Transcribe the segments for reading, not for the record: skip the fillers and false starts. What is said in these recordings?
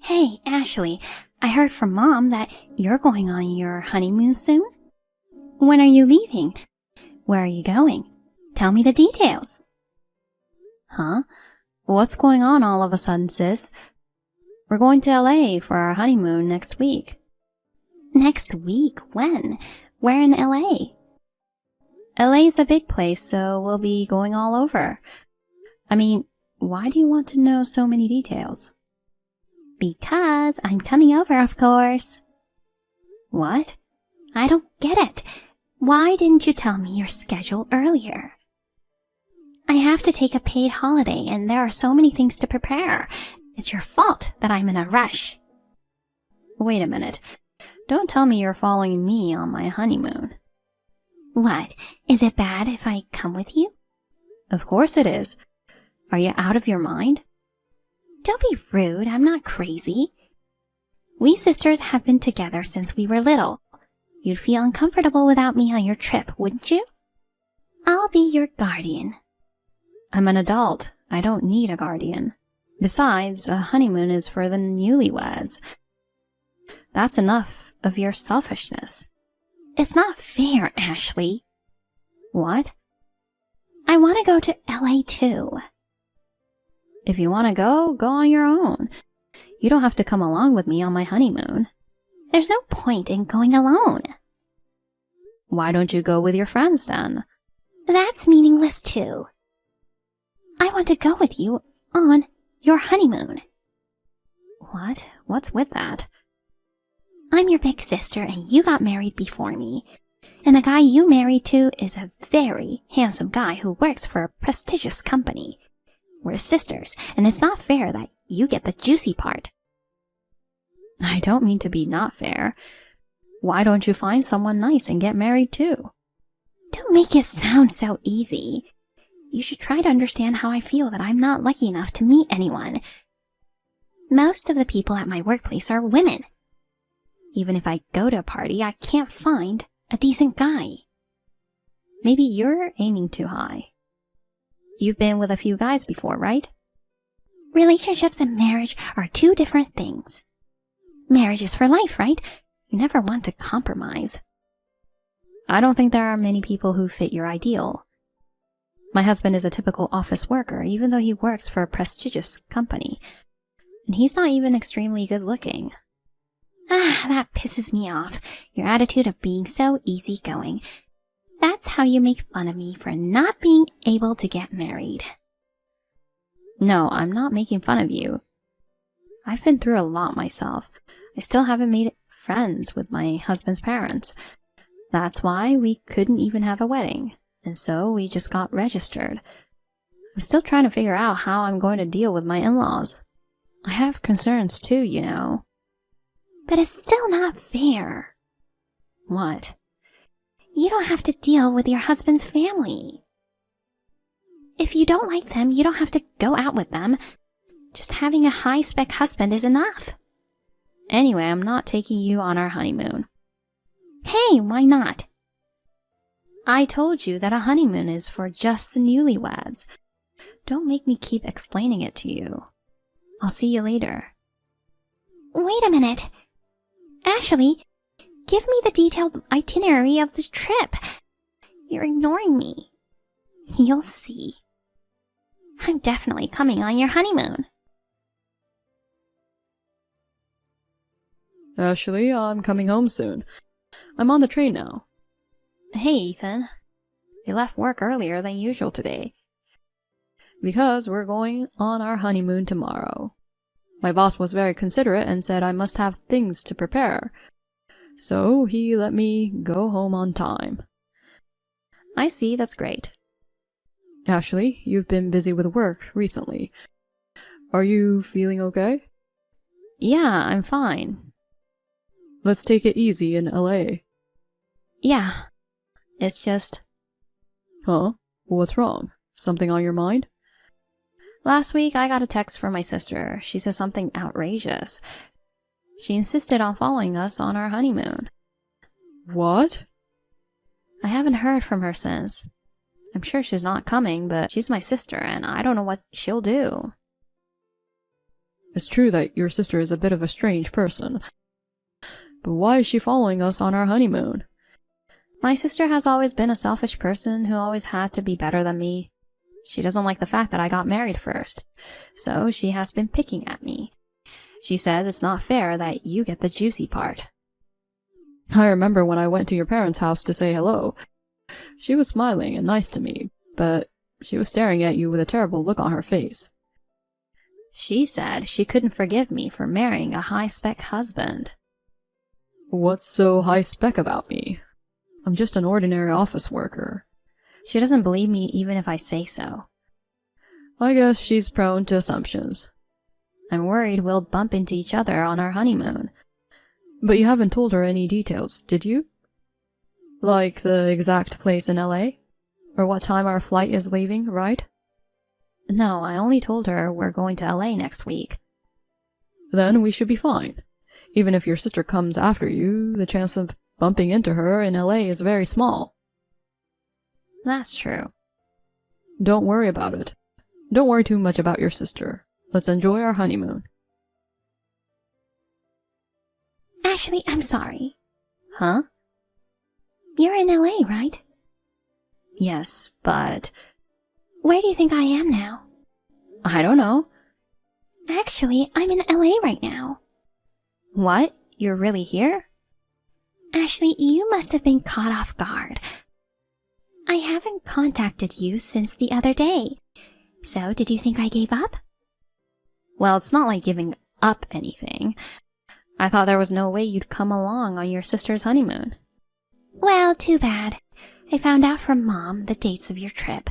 Hey, Ashley, I heard from Mom that you're going on your honeymoon soon. When are you leaving? Where are you going? Tell me the details. Huh? What's going on all of a sudden, sis? We're going to LA for our honeymoon next week. Next week? When? Where in LA? LA's a big place, so we'll be going all over. I mean, why do you want to know so many details? Because I'm coming over, of course. What? I don't get it. Why didn't you tell me your schedule earlier? I have to take a paid holiday and there are so many things to prepare. It's your fault that I'm in a rush. Wait a minute. Don't tell me you're following me on my honeymoon. What? Is it bad if I come with you? Of course it is. Are you out of your mind? Don't be rude. I'm not crazy. We sisters have been together since we were little. You'd feel uncomfortable without me on your trip, wouldn't you? I'll be your guardian. I'm an adult. I don't need a guardian. Besides, a honeymoon is for the newlyweds. That's enough of your selfishness. It's not fair, Ashley. What? I want to go to LA too. If you want to go on your own. You don't have to come along with me on my honeymoon. There's no point in going alone. Why don't you go with your friends then? That's meaningless too. I want to go with you on your honeymoon. What? What's with that? I'm your big sister and you got married before me. And the guy you married to is a very handsome guy who works for a prestigious company. We're sisters, and it's not fair that you get the juicy part. I don't mean to be not fair. Why don't you find someone nice and get married too? Don't make it sound so easy. You should try to understand how I feel that I'm not lucky enough to meet anyone. Most of the people at my workplace are women. Even if I go to a party, I can't find a decent guy. Maybe you're aiming too high. You've been with a few guys before, right? Relationships and marriage are two different things. Marriage is for life, right? You never want to compromise. I don't think there are many people who fit your ideal. My husband is a typical office worker, even though he works for a prestigious company. And he's not even extremely good looking. Ah, that pisses me off. Your attitude of being so easygoing. That's how you make fun of me for not being able to get married. No, I'm not making fun of you. I've been through a lot myself. I still haven't made friends with my husband's parents. That's why we couldn't even have a wedding. And so we just got registered. I'm still trying to figure out how I'm going to deal with my in-laws. I have concerns too, you know. But it's still not fair. What? You don't have to deal with your husband's family. If you don't like them, you don't have to go out with them. Just having a high-spec husband is enough. Anyway, I'm not taking you on our honeymoon. Hey, why not? I told you that a honeymoon is for just the newlyweds. Don't make me keep explaining it to you. I'll see you later. Wait a minute. Ashley, give me the detailed itinerary of the trip. You're ignoring me. You'll see. I'm definitely coming on your honeymoon. Ashley, I'm coming home soon. I'm on the train now. Hey, Ethan. You left work earlier than usual today. Because we're going on our honeymoon tomorrow. My boss was very considerate and said I must have things to prepare. So he let me go home on time. I see, that's great. Ashley, you've been busy with work recently. Are you feeling okay? Yeah, I'm fine. Let's take it easy in LA. Yeah, it's just... Huh? What's wrong? Something on your mind? Last week I got a text from my sister. She said something outrageous. She insisted on following us on our honeymoon. What? I haven't heard from her since. I'm sure she's not coming, but she's my sister and I don't know what she'll do. It's true that your sister is a bit of a strange person. But why is she following us on our honeymoon? My sister has always been a selfish person who always had to be better than me. She doesn't like the fact that I got married first, so she has been picking at me. She says it's not fair that you get the juicy part. I remember when I went to your parents' house to say hello. She was smiling and nice to me, but she was staring at you with a terrible look on her face. She said she couldn't forgive me for marrying a high-spec husband. What's so high-spec about me? I'm just an ordinary office worker. She doesn't believe me even if I say so. I guess she's prone to assumptions. I'm worried we'll bump into each other on our honeymoon. But you haven't told her any details, did you? Like the exact place in LA? Or what time our flight is leaving, right? No, I only told her we're going to LA next week. Then we should be fine. Even if your sister comes after you, the chance of bumping into her in LA is very small. That's true. Don't worry about it. Don't worry too much about your sister. Let's enjoy our honeymoon. Ashley, I'm sorry. Huh? You're in LA, right? Yes, but... Where do you think I am now? I don't know. Actually, I'm in LA right now. What? You're really here? Ashley, you must have been caught off guard. I haven't contacted you since the other day. So, did you think I gave up? Well, it's not like giving up anything. I thought there was no way you'd come along on your sister's honeymoon. Well, too bad. I found out from Mom the dates of your trip.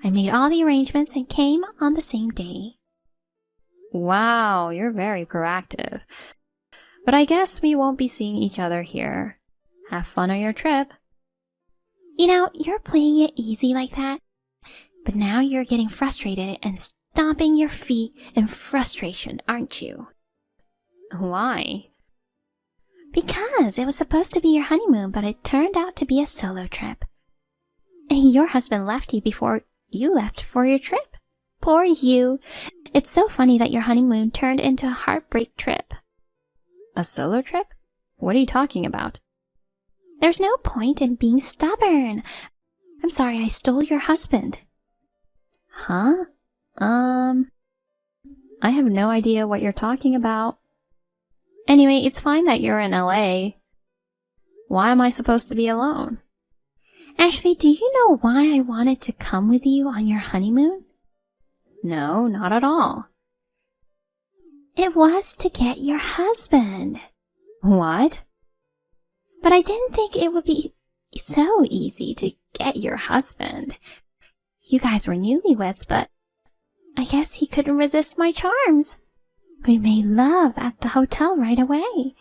I made all the arrangements and came on the same day. Wow, you're very proactive. But I guess we won't be seeing each other here. Have fun on your trip. You know, you're playing it easy like that. But now you're getting frustrated and stomping your feet in frustration, aren't you? Why? Because it was supposed to be your honeymoon, but it turned out to be a solo trip. And your husband left you before you left for your trip. Poor you. It's so funny that your honeymoon turned into a heartbreak trip. A solo trip? What are you talking about? There's no point in being stubborn. I'm sorry I stole your husband. Huh? I have no idea what you're talking about. Anyway, it's fine that you're in LA. Why am I supposed to be alone? Ashley, do you know why I wanted to come with you on your honeymoon? No, not at all. It was to get your husband. What? But I didn't think it would be so easy to get your husband. You guys were newlyweds, but I guess he couldn't resist my charms. We made love at the hotel right away.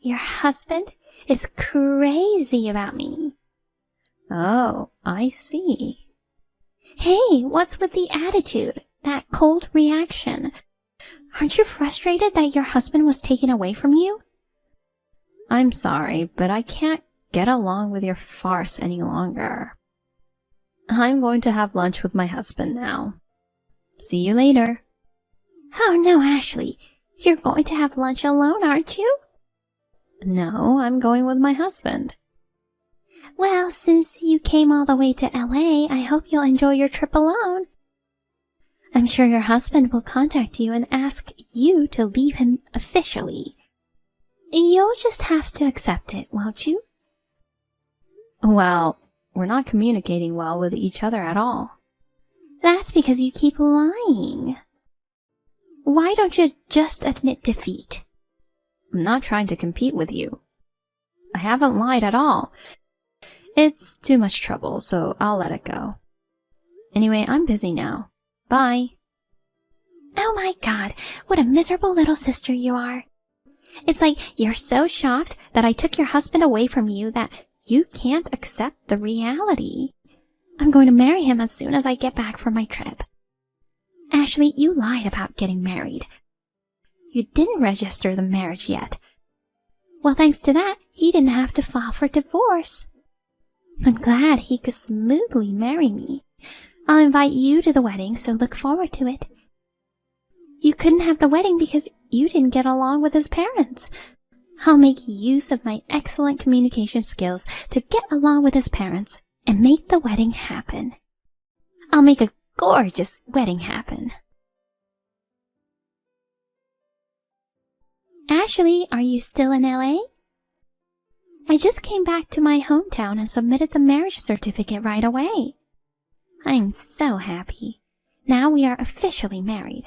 Your husband is crazy about me. Oh, I see. Hey, what's with the attitude? That cold reaction? Aren't you frustrated that your husband was taken away from you? I'm sorry, but I can't get along with your farce any longer. I'm going to have lunch with my husband now. See you later. Oh no, Ashley. You're going to have lunch alone, aren't you? No, I'm going with my husband. Well, since you came all the way to LA, I hope you'll enjoy your trip alone. I'm sure your husband will contact you and ask you to leave him officially. You'll just have to accept it, won't you? Well, we're not communicating well with each other at all. That's because you keep lying. Why don't you just admit defeat? I'm not trying to compete with you. I haven't lied at all. It's too much trouble, so I'll let it go. Anyway, I'm busy now. Bye. Oh my God, what a miserable little sister you are. It's like you're so shocked that I took your husband away from you that you can't accept the reality. I'm going to marry him as soon as I get back from my trip. Ashley, you lied about getting married. You didn't register the marriage yet. Well, thanks to that, he didn't have to file for divorce. I'm glad he could smoothly marry me. I'll invite you to the wedding, so look forward to it. You couldn't have the wedding because you didn't get along with his parents. I'll make use of my excellent communication skills to get along with his parents and make the wedding happen. I'll make a gorgeous wedding happen. Ashley, are you still in LA? I just came back to my hometown and submitted the marriage certificate right away. I'm so happy. Now we are officially married.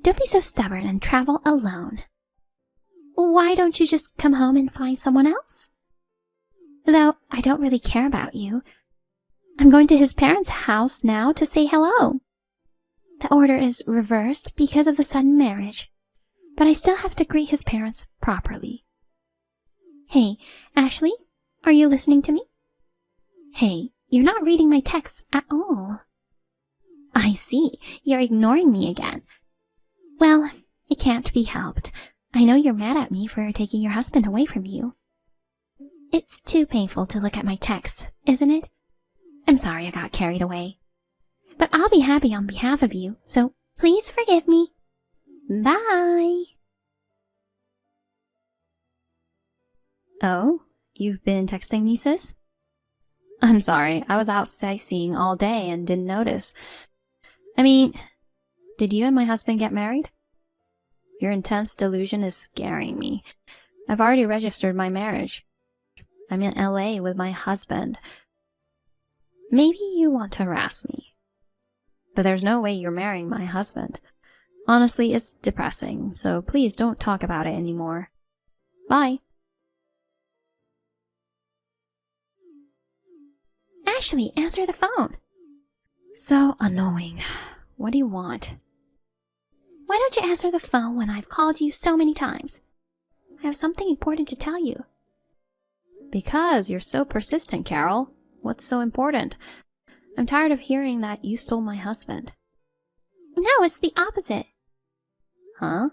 Don't be so stubborn and travel alone. Why don't you just come home and find someone else? Though I don't really care about you. I'm going to his parents' house now to say hello. The order is reversed because of the sudden marriage, but I still have to greet his parents properly. Hey, Ashley, are you listening to me? Hey, you're not reading my texts at all. I see, you're ignoring me again. Well, it can't be helped. I know you're mad at me for taking your husband away from you. It's too painful to look at my texts, isn't it? I'm sorry I got carried away. But I'll be happy on behalf of you, so please forgive me. Bye. Oh, you've been texting me, sis? I'm sorry, I was out sightseeing all day and didn't notice. I mean, did you and my husband get married? Your intense delusion is scaring me. I've already registered my marriage. I'm in LA with my husband. Maybe you want to harass me. But there's no way you're marrying my husband. Honestly, it's depressing, so please don't talk about it anymore. Bye. Ashley, answer the phone. So annoying. What do you want? Why don't you answer the phone when I've called you so many times? I have something important to tell you. Because you're so persistent, Carol. What's so important? I'm tired of hearing that you stole my husband. No, it's the opposite. Huh?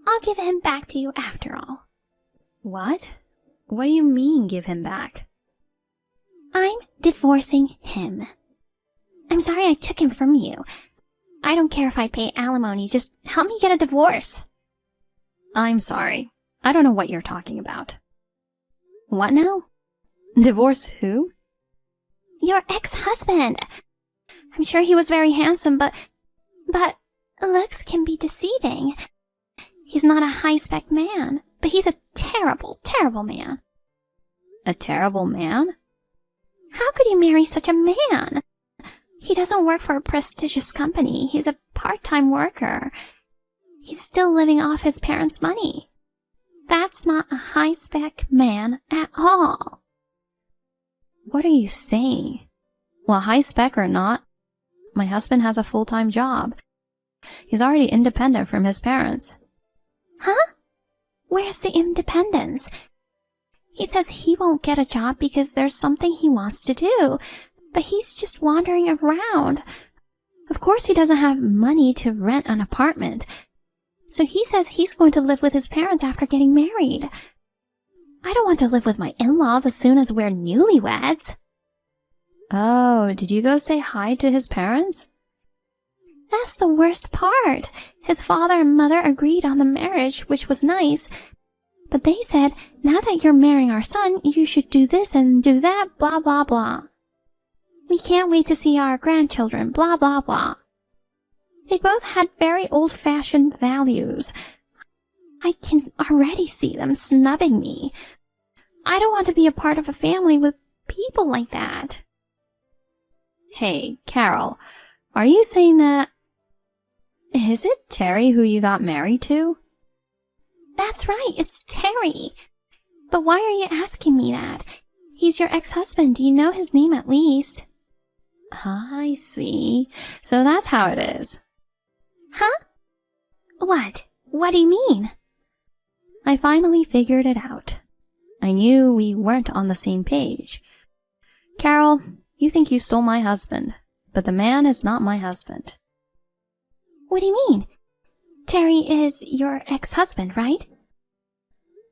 I'll give him back to you after all. What? What do you mean, give him back? I'm divorcing him. I'm sorry I took him from you. I don't care if I pay alimony, just help me get a divorce. I'm sorry. I don't know what you're talking about. What now? Divorce who? Your ex-husband. I'm sure he was very handsome, but looks can be deceiving. He's not a high-spec man, but he's a terrible, terrible man. A terrible man? How could you marry such a man? He doesn't work for a prestigious company. He's a part-time worker. He's still living off his parents' money. That's not a high-spec man at all. What are you saying? Well, high-spec or not, my husband has a full-time job. He's already independent from his parents. Huh? Where's the independence? He says he won't get a job because there's something he wants to do, but he's just wandering around. Of course he doesn't have money to rent an apartment, so he says he's going to live with his parents after getting married. I don't want to live with my in-laws as soon as we're newlyweds. Oh, did you go say hi to his parents? That's the worst part. His father and mother agreed on the marriage, which was nice. But they said, now that you're marrying our son, you should do this and do that, blah, blah, blah. We can't wait to see our grandchildren, blah, blah, blah. They both had very old-fashioned values. I can already see them snubbing me. I don't want to be a part of a family with people like that. Hey, Carol, are you saying that... Is it Terry who you got married to? That's right, it's Terry. But why are you asking me that? He's your ex-husband. You know his name at least. I see. So that's how it is. Huh? What? What do you mean? I finally figured it out. I knew we weren't on the same page. Carol, you think you stole my husband, but the man is not my husband. What do you mean? Terry is your ex-husband, right?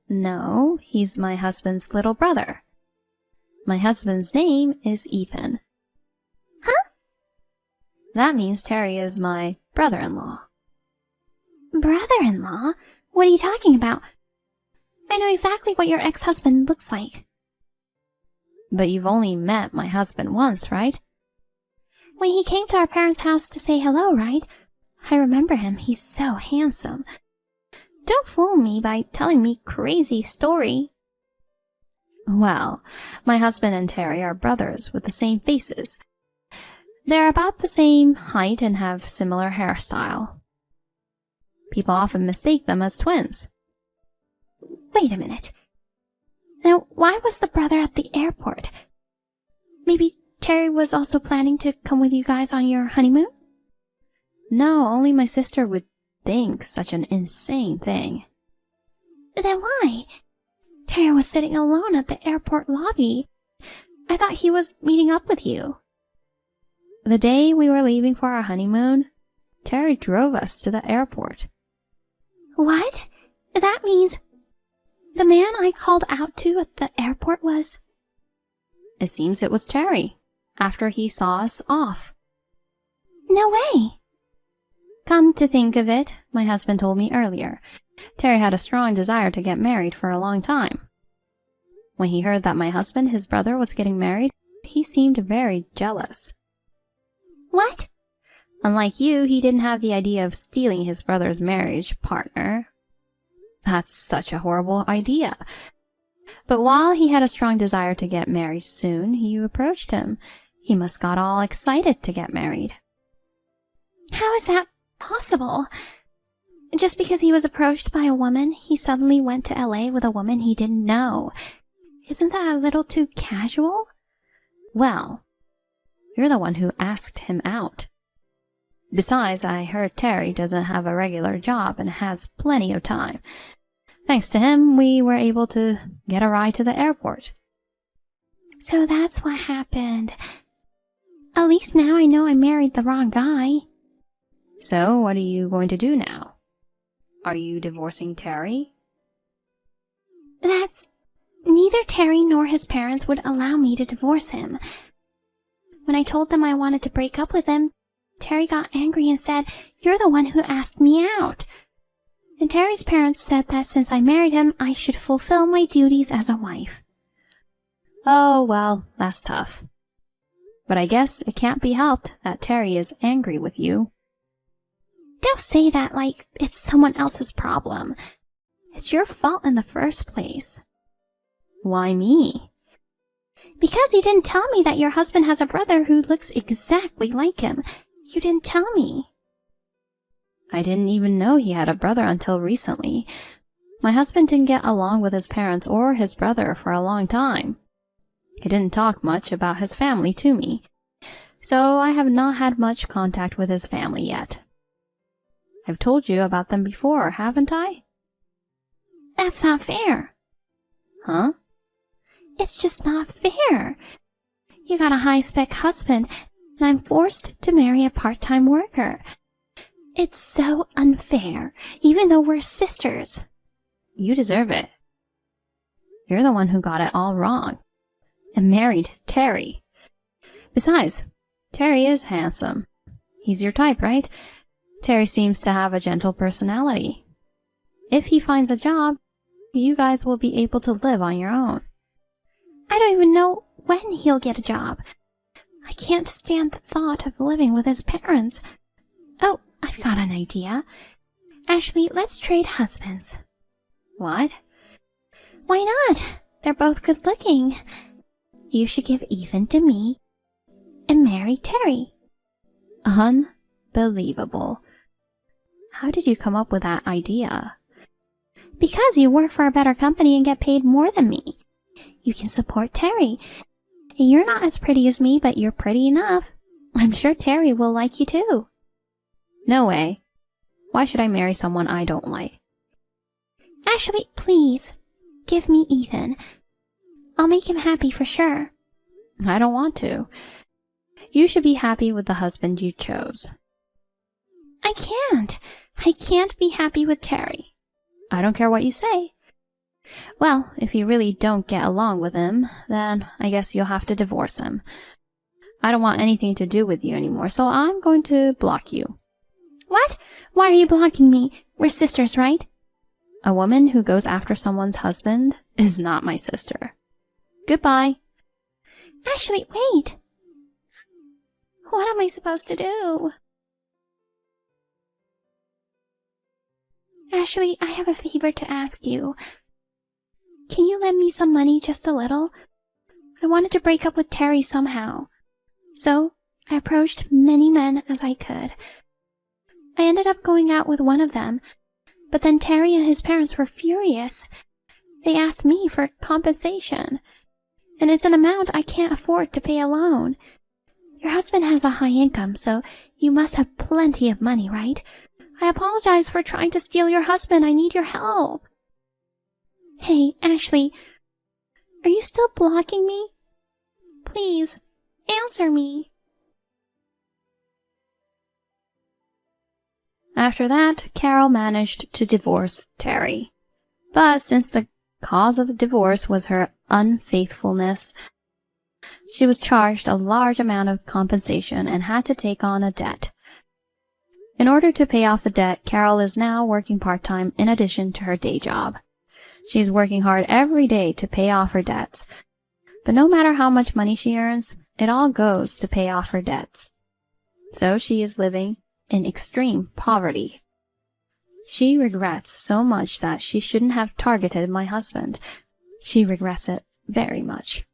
No, he's my husband's little brother. My husband's name is Ethan. Huh? That means Terry is my brother-in-law. Brother-in-law? What are you talking about? I know exactly what your ex-husband looks like. But you've only met my husband once, right? When he came to our parents' house to say hello, right? I remember him. He's so handsome. Don't fool me by telling me crazy story. Well, my husband and Terry are brothers with the same faces. They're about the same height and have similar hairstyle. People often mistake them as twins. Wait a minute. Now, why was the brother at the airport? Maybe Terry was also planning to come with you guys on your honeymoon? No, only my sister would think such an insane thing. Then why? Terry was sitting alone at the airport lobby. I thought he was meeting up with you. The day we were leaving for our honeymoon, Terry drove us to the airport. What? That means the man I called out to at the airport was... It seems it was Terry, after he saw us off. No way! Come to think of it, my husband told me earlier, Terry had a strong desire to get married for a long time. When he heard that my husband, his brother, was getting married, he seemed very jealous. What? Unlike you, he didn't have the idea of stealing his brother's marriage partner. That's such a horrible idea. But while he had a strong desire to get married soon, you approached him. He must got all excited to get married. How is that possible? Just because he was approached by a woman, he suddenly went to LA with a woman he didn't know. Isn't that a little too casual? Well, you're the one who asked him out. Besides, I heard Terry doesn't have a regular job and has plenty of time. Thanks to him, we were able to get a ride to the airport. So that's what happened. At least now I know I married the wrong guy. So, what are you going to do now? Are you divorcing Terry? Neither Terry nor his parents would allow me to divorce him. When I told them I wanted to break up with him, Terry got angry and said, "You're the one who asked me out." And Terry's parents said that since I married him, I should fulfill my duties as a wife. Oh, well, that's tough. But I guess it can't be helped that Terry is angry with you. Don't say that like it's someone else's problem. It's your fault in the first place. Why me? Because you didn't tell me that your husband has a brother who looks exactly like him. You didn't tell me. I didn't even know he had a brother until recently. My husband didn't get along with his parents or his brother for a long time. He didn't talk much about his family to me, so I have not had much contact with his family yet. I've told you about them before, haven't I? That's not fair. Huh? It's just not fair. You got a high-spec husband, and I'm forced to marry a part-time worker. It's so unfair, even though we're sisters. You deserve it. You're the one who got it all wrong and married Terry. Besides, Terry is handsome. He's your type, right? Terry seems to have a gentle personality. If he finds a job, you guys will be able to live on your own. I don't even know when he'll get a job. I can't stand the thought of living with his parents. Oh, I've got an idea. Ashley, let's trade husbands. What? Why not? They're both good looking. You should give Ethan to me and marry Terry. Unbelievable. How did you come up with that idea? Because you work for a better company and get paid more than me. You can support Terry. And you're not as pretty as me, but you're pretty enough. I'm sure Terry will like you too. No way. Why should I marry someone I don't like? Ashley, please. Give me Ethan. I'll make him happy for sure. I don't want to. You should be happy with the husband you chose. I can't. I can't be happy with Terry. I don't care what you say. Well, if you really don't get along with him, then I guess you'll have to divorce him. I don't want anything to do with you anymore, so I'm going to block you. What? Why are you blocking me? We're sisters, right? A woman who goes after someone's husband is not my sister. Goodbye. Ashley, wait! What am I supposed to do? Ashley, I have a favor to ask you. Can you lend me some money, just a little? I wanted to break up with Terry somehow. So, I approached many men as I could. I ended up going out with one of them, but then Terry and his parents were furious. They asked me for compensation, and it's an amount I can't afford to pay alone. Your husband has a high income, so you must have plenty of money, right? I apologize for trying to steal your husband. I need your help. Hey, Ashley, are you still blocking me? Please, answer me. After that, Carol managed to divorce Terry. But since the cause of divorce was her unfaithfulness, she was charged a large amount of compensation and had to take on a debt. In order to pay off the debt, Carol is now working part-time in addition to her day job. She's working hard every day to pay off her debts. But no matter how much money she earns, it all goes to pay off her debts. So she is living in extreme poverty. She regrets so much that she shouldn't have targeted my husband. She regrets it very much.